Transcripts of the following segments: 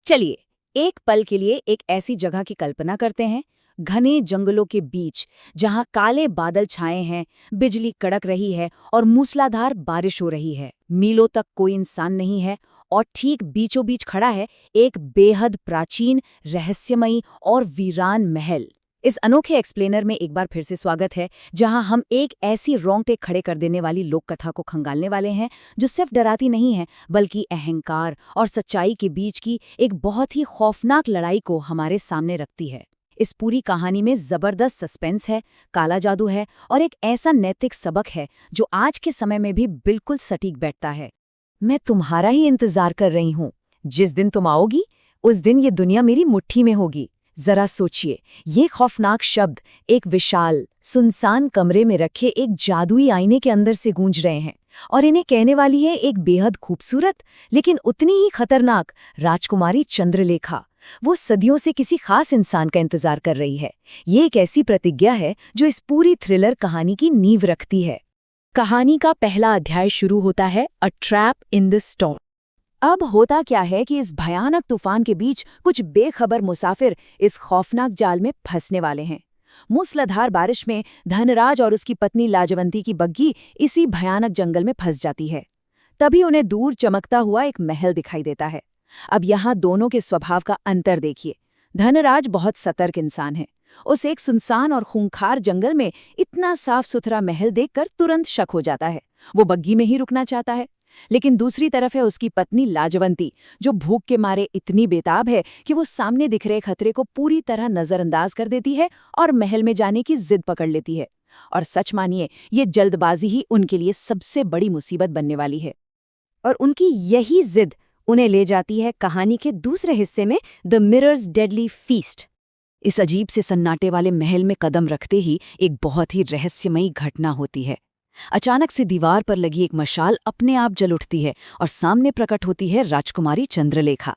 चलिए एक पल के लिए एक ऐसी जगह की कल्पना करते हैं, घने जंगलों के बीच, जहां काले बादल छाए हैं, बिजली कड़क रही है और मूसलाधार बारिश हो रही है। मीलों तक कोई इंसान नहीं है और ठीक बीचों बीच खड़ा है एक बेहद प्राचीन, रहस्यमयी और वीरान महल। इस अनोखे एक्सप्लेनर में एक बार फिर से स्वागत है, जहां हम एक ऐसी रोंगटे खड़े कर देने वाली लोक कथा को खंगालने वाले हैं जो सिर्फ डराती नहीं है, बल्कि अहंकार और सच्चाई के बीच की एक बहुत ही खौफनाक लड़ाई को हमारे सामने रखती है। इस पूरी कहानी में जबरदस्त सस्पेंस है, काला जादू है और एक ऐसा नैतिक सबक है जो आज के समय में भी बिल्कुल सटीक बैठता है। मैं तुम्हारा ही इंतजार कर रही हूँ। जिस दिन तुम आओगी, उस दिन ये दुनिया मेरी मुट्ठी में होगी। जरा सोचिए, ये खौफनाक शब्द एक विशाल, सुनसान कमरे में रखे एक जादुई आईने के अंदर से गूंज रहे हैं, और इन्हें कहने वाली है एक बेहद खूबसूरत लेकिन उतनी ही खतरनाक राजकुमारी चंद्रलेखा। वो सदियों से किसी खास इंसान का इंतजार कर रही है। ये एक ऐसी प्रतिज्ञा है जो इस पूरी थ्रिलर कहानी की नींव रखती है। कहानी का पहला अध्याय शुरू होता है a trap in the storm. अब होता क्या है कि इस भयानक तूफान के बीच कुछ बेखबर मुसाफिर इस खौफनाक जाल में फंसने वाले हैं। मूसलाधार बारिश में धनराज और उसकी पत्नी लाजवंती की बग्गी इसी भयानक जंगल में फंस जाती है। तभी उन्हें दूर चमकता हुआ एक महल दिखाई देता है। अब यहाँ दोनों के स्वभाव का अंतर देखिए। धनराज बहुत सतर्क इंसान है। उस एक सुनसान और खूंखार जंगल में इतना साफ सुथरा महल देखकर तुरंत शक हो जाता है। वो बग्गी में ही रुकना चाहता है। लेकिन दूसरी तरफ है उसकी पत्नी लाजवंती, जो भूख के मारे इतनी बेताब है कि वो सामने दिख रहे खतरे को पूरी तरह नजरअंदाज कर देती है और महल में जाने की जिद पकड़ लेती है। और सच मानिए, ये जल्दबाजी ही उनके लिए सबसे बड़ी मुसीबत बनने वाली है। और उनकी यही जिद उन्हें ले जाती है कहानी के दूसरे हिस्से में, द मिरर्स डेडली फीस्ट। इस अजीब से सन्नाटे वाले महल में कदम रखते ही एक बहुत ही रहस्यमयी घटना होती है। अचानक से दीवार पर लगी एक मशाल अपने आप जल उठती है और सामने प्रकट होती है राजकुमारी चंद्रलेखा।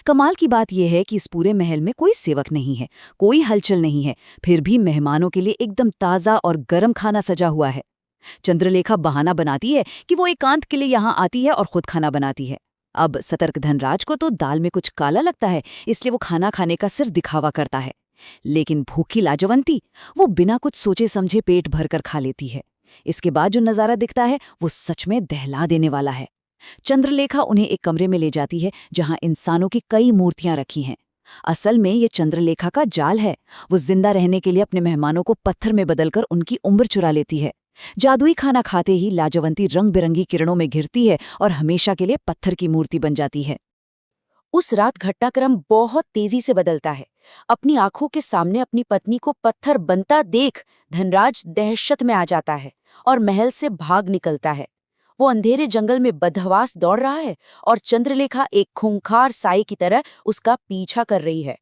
कमाल की बात यह है कि इस पूरे महल में कोई सेवक नहीं है, कोई हलचल नहीं है, फिर भी मेहमानों के लिए एकदम ताज़ा और गर्म खाना सजा हुआ है। चंद्रलेखा बहाना बनाती है कि वो एकांत के लिए यहाँ आती है और खुद खाना बनाती है। अब सतर्क धनराज को तो दाल में कुछ काला लगता है, इसलिए वो खाना खाने का सिर्फ दिखावा करता है। लेकिन भूखी लाजवंती, वो बिना कुछ सोचे समझे पेट भरकर खा लेती है। इसके बाद जो नज़ारा दिखता है वो सच में दहला देने वाला है। चंद्रलेखा उन्हें एक कमरे में ले जाती है जहां इंसानों की कई मूर्तियां रखी हैं। असल में ये चंद्रलेखा का जाल है। वो जिंदा रहने के लिए अपने मेहमानों को पत्थर में बदलकर उनकी उम्र चुरा लेती है। जादुई खाना खाते ही लाजवंती रंग बिरंगी किरणों में घिरती है और हमेशा के लिए पत्थर की मूर्ति बन जाती है। उस रात घटनाक्रम बहुत तेजी से बदलता है। अपनी आंखों के सामने अपनी पत्नी को पत्थर बनता देख धनराज दहशत में आ जाता है और महल से भाग निकलता है। वो अंधेरे जंगल में बदहवास दौड़ रहा है और चंद्रलेखा एक खूंखार साई की तरह उसका पीछा कर रही है।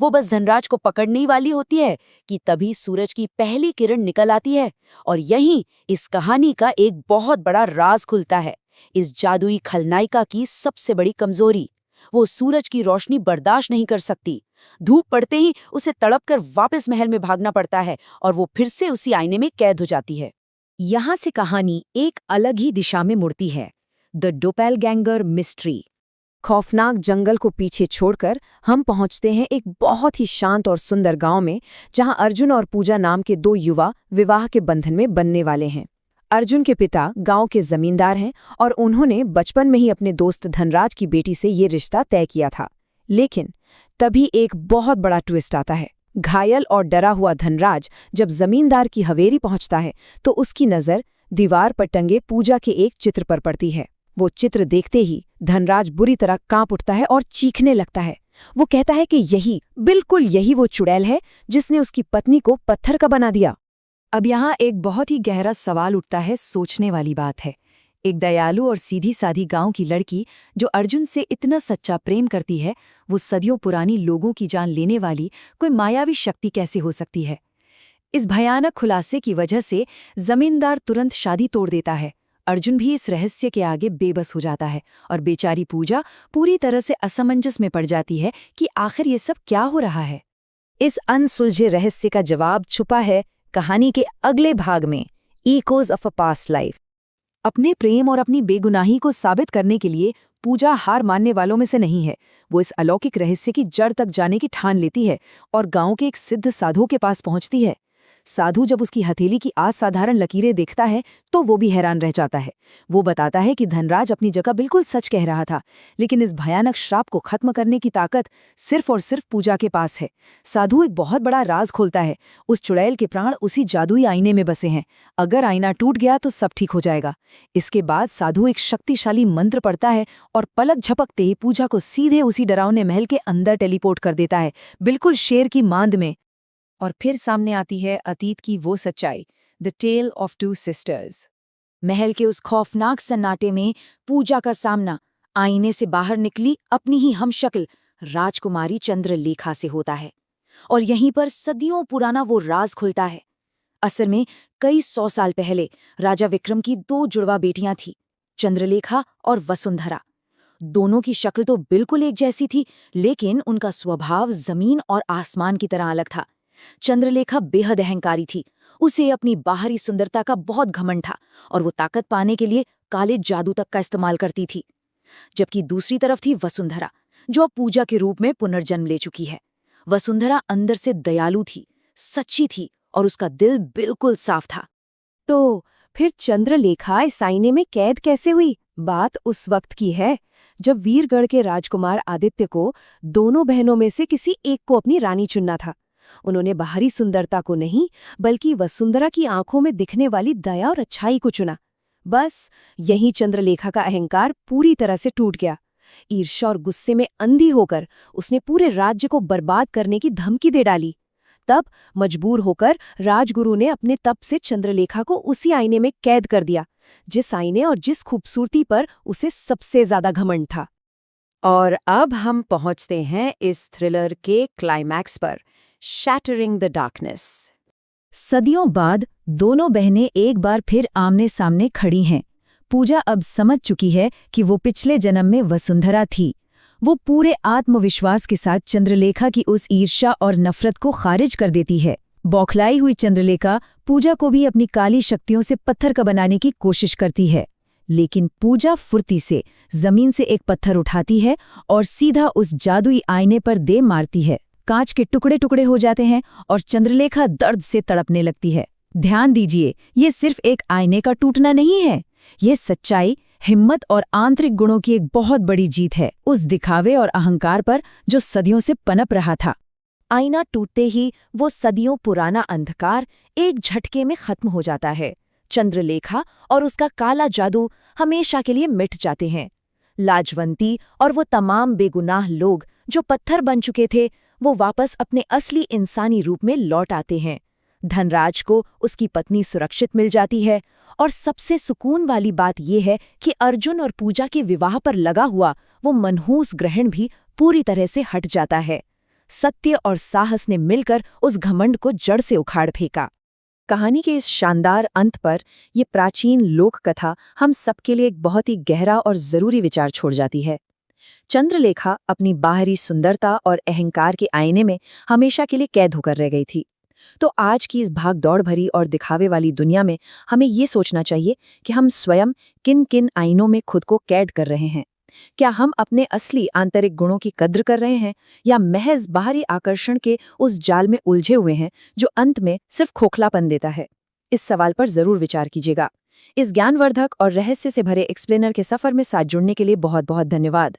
वो बस धनराज को पकड़ने ही वाली होती है कि तभी सूरज की पहली किरण निकल आती है और यहीं इस कहानी का एक बहुत बड़ा राज खुलता है। इस जादुई खलनायिका की सबसे बड़ी कमजोरी, वो सूरज की रोशनी बर्दाश्त नहीं कर सकती। धूप पड़ते ही उसे तड़पकर वापस महल में भागना पड़ता है और वो फिर से उसी आईने में कैद हो जाती है। यहाँ से कहानी एक अलग ही दिशा में मुड़ती है, द डोपेलगैंगर मिस्ट्री। खौफनाक जंगल को पीछे छोड़कर हम पहुंचते हैं एक बहुत ही शांत और सुंदर गांव में, जहां अर्जुन और पूजा नाम के दो युवा विवाह के बंधन में बंधने वाले हैं। अर्जुन के पिता गांव के जमींदार हैं और उन्होंने बचपन में ही अपने दोस्त धनराज की बेटी से ये रिश्ता तय किया था। लेकिन तभी एक बहुत बड़ा ट्विस्ट आता है। घायल और डरा हुआ धनराज जब जमींदार की हवेली पहुंचता है तो उसकी नज़र दीवार पर टंगे पूजा के एक चित्र पर पड़ती है। वो चित्र देखते ही धनराज बुरी तरह कांप उठता है और चीखने लगता है। वो कहता है कि यही, बिल्कुल यही वो चुड़ैल है जिसने उसकी पत्नी को पत्थर का बना दिया। अब यहाँ एक बहुत ही गहरा सवाल उठता है। सोचने वाली बात है, एक दयालु और सीधी सादी गांव की लड़की जो अर्जुन से इतना सच्चा प्रेम करती है, वो सदियों पुरानी लोगों की जान लेने वाली कोई मायावी शक्ति कैसे हो सकती है? इस भयानक खुलासे की वजह से जमींदार तुरंत शादी तोड़ देता है। अर्जुन भी इस रहस्य के आगे बेबस हो जाता है और बेचारी पूजा पूरी तरह से असमंजस में पड़ जाती है कि आखिर ये सब क्या हो रहा है। इस अनसुलझे रहस्य का जवाब छुपा है कहानी के अगले भाग में, echoes of a past life. अपने प्रेम और अपनी बेगुनाही को साबित करने के लिए पूजा हार मानने वालों में से नहीं है। वो इस अलौकिक रहस्य की जड़ तक जाने की ठान लेती है और गांव के एक सिद्ध साधु के पास पहुंचती है। साधु जब उसकी हथेली की असाधारण लकीरें देखता है तो वो भी हैरान रह जाता है। वो बताता है कि धनराज अपनी जगह बिल्कुल सच कह रहा था, लेकिन इस भयानक श्राप को खत्म करने की ताकत सिर्फ और सिर्फ पूजा के पास है। साधु एक बहुत बड़ा राज खोलता है। उस चुड़ैल के प्राण उसी जादुई आईने में बसे हैं। अगर आईना टूट गया तो सब ठीक हो जाएगा। इसके बाद साधु एक शक्तिशाली मंत्र पढ़ता है और पलक झपकते ही पूजा को सीधे उसी डरावने महल के अंदर टेलीपोर्ट कर देता है, बिल्कुल शेर की मांद में। और फिर सामने आती है अतीत की वो सच्चाई, the tale of two sisters. महल के उस खौफनाक सन्नाटे में पूजा का सामना आईने से बाहर निकली अपनी ही हमशक्ल राजकुमारी चंद्रलेखा से होता है। और यहीं पर सदियों पुराना वो राज खुलता है। असल में कई 100 साल पहले राजा विक्रम की 2 जुड़वा बेटियां थीं, चंद्रलेखा और वसुंधरा। दोनों की शक्ल तो बिल्कुल एक जैसी थी, लेकिन उनका स्वभाव जमीन और आसमान की तरह अलग था। चंद्रलेखा बेहद अहंकारी थी। उसे अपनी बाहरी सुंदरता का बहुत घमंड था और वो ताकत पाने के लिए काले जादू तक का इस्तेमाल करती थी। जबकि दूसरी तरफ थी वसुंधरा, जो अब पूजा के रूप में पुनर्जन्म ले चुकी है। वसुंधरा अंदर से दयालु थी, सच्ची थी और उसका दिल बिल्कुल साफ था। तो फिर चंद्रलेखा इस आईने में कैद कैसे हुई? बात उस वक्त की है जब वीरगढ़ के राजकुमार आदित्य को दोनों बहनों में से किसी एक को अपनी रानी चुनना था। उन्होंने बाहरी सुंदरता को नहीं, बल्कि वसुंधरा की आंखों में दिखने वाली दया और अच्छाई को चुना। बस यहीं चंद्रलेखा का अहंकार पूरी तरह से टूट गया। ईर्ष्या और गुस्से में अंधी होकर उसने पूरे राज्य को बर्बाद करने की धमकी दे डाली। तब मजबूर होकर राजगुरु ने अपने तप से चंद्रलेखा को उसी आईने में कैद कर दिया, जिस आईने और जिस खूबसूरती पर उसे सबसे ज्यादा घमंड था। और अब हम पहुंचते हैं इस थ्रिलर के क्लाइमैक्स पर, शैटरिंग द डार्कनेस। सदियों बाद दोनों बहनें एक बार फिर आमने सामने खड़ी हैं। पूजा अब समझ चुकी है कि वो पिछले जन्म में वसुंधरा थी। वो पूरे आत्मविश्वास के साथ चंद्रलेखा की उस ईर्ष्या और नफरत को खारिज कर देती है। बौखलाई हुई चंद्रलेखा पूजा को भी अपनी काली शक्तियों से पत्थर का बनाने की कोशिश करती है, लेकिन पूजा फुर्ती से जमीन से एक पत्थर उठाती है और सीधा उस जादुई आईने पर दे मारती है। कांच के टुकड़े टुकड़े हो जाते हैं और चंद्रलेखा दर्द से तड़पने लगती है। ध्यान दीजिए, ये सिर्फ एक आईने का टूटना नहीं है, ये सच्चाई, हिम्मत और आंतरिक गुणों की एक बहुत बड़ी जीत है उस दिखावे और अहंकार पर जो सदियों से पनप रहा था। आईना टूटते ही वो सदियों पुराना अंधकार एक झटके में खत्म हो जाता है। चंद्रलेखा और उसका काला जादू हमेशा के लिए मिट जाते हैं। लाजवंती और वो तमाम बेगुनाह लोग जो पत्थर बन चुके थे, वो वापस अपने असली इंसानी रूप में लौट आते हैं। धनराज को उसकी पत्नी सुरक्षित मिल जाती है और सबसे सुकून वाली बात यह है कि अर्जुन और पूजा के विवाह पर लगा हुआ वो मनहूस ग्रहण भी पूरी तरह से हट जाता है। सत्य और साहस ने मिलकर उस घमंड को जड़ से उखाड़ फेंका। कहानी के इस शानदार अंत पर ये प्राचीन लोक कथा हम सबके लिए एक बहुत ही गहरा और जरूरी विचार छोड़ जाती है। चंद्रलेखा अपनी बाहरी सुंदरता और अहंकार के आईने में हमेशा के लिए कैद होकर रह गई थी। तो आज की इस भाग दौड़ भरी और दिखावे वाली दुनिया में हमें ये सोचना चाहिए कि हम स्वयं किन किन आईनों में खुद को कैद कर रहे हैं। क्या हम अपने असली आंतरिक गुणों की कद्र कर रहे हैं या महज बाहरी आकर्षण के उस जाल में उलझे हुए हैं जो अंत में सिर्फ खोखलापन देता है? इस सवाल पर जरूर विचार कीजिएगा। इस ज्ञानवर्धक और रहस्य से भरे एक्सप्लेनर के सफर में साथ जुड़ने के लिए बहुत बहुत धन्यवाद।